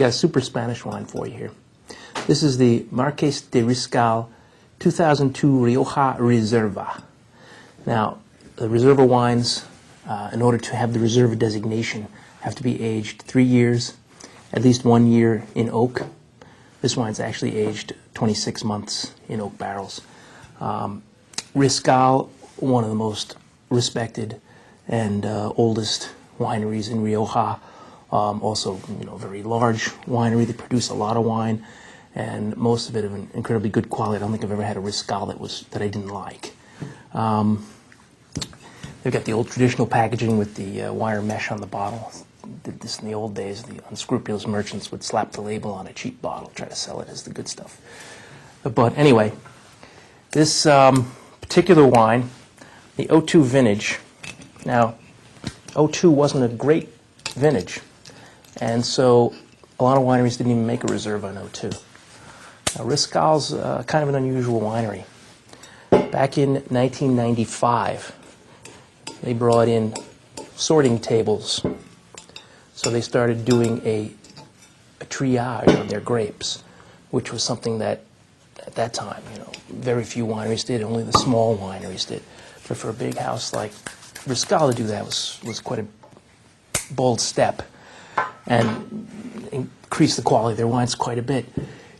got a super Spanish wine for you here. This is the Marques de Riscal 2002 Rioja Reserva. Now, the Reserva wines, in order to have the Reserva designation, have to be aged 3 years, at least 1 year in oak. This wine's actually aged 26 months in oak barrels. Riscal, one of the most respected and oldest wineries in Rioja. Also, very large winery. They produce a lot of wine, and most of it of an incredibly good quality. I don't think I've ever had a Riscal that I didn't like. They've got the old traditional packaging with the wire mesh on the bottle. Did this in the old days. The unscrupulous merchants would slap the label on a cheap bottle, try to sell it as the good stuff. But anyway, this particular wine, the 02 vintage. Now, 02 wasn't a great vintage, and so a lot of wineries didn't even make a Reserva in 02. Now, Riscal's kind of an unusual winery. Back in 1995, they brought in sorting tables. So they started doing a triage of their grapes, which was something that, at that time, very few wineries did. Only the small wineries did. But for a big house like Riscal to do that was quite a bold step, and increased the quality of their wines quite a bit.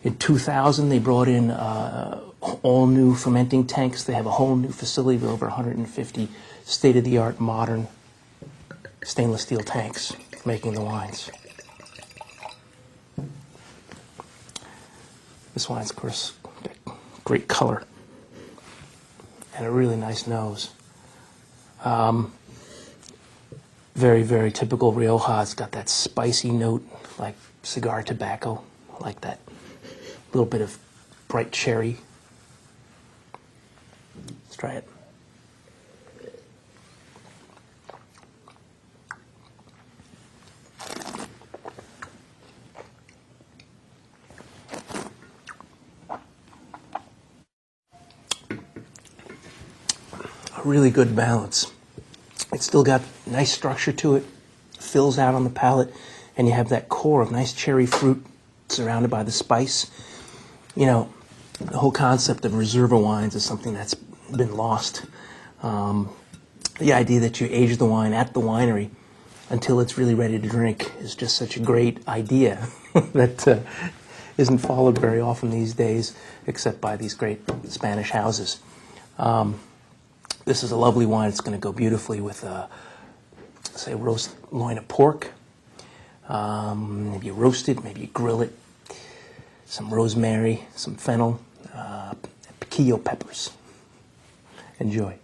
In 2000, they brought in all new fermenting tanks. They have a whole new facility with over 150 state-of-the-art modern stainless steel tanks making the wines. This wine's, of course, got great color and a really nice nose. Very, very typical Rioja. It's got that spicy note like cigar tobacco. I like that. A little bit of bright cherry. Let's try it. A really good balance. It's still got nice structure to it, fills out on the palate, and you have that core of nice cherry fruit surrounded by the spice. The whole concept of Reserva wines is something that's been lost. The idea that you age the wine at the winery until it's really ready to drink is just such a great idea that isn't followed very often these days, except by these great Spanish houses. This is a lovely wine. It's going to go beautifully with, say, a roast loin of pork. Maybe you roast it, maybe you grill it. Some rosemary, some fennel, piquillo peppers. Enjoy.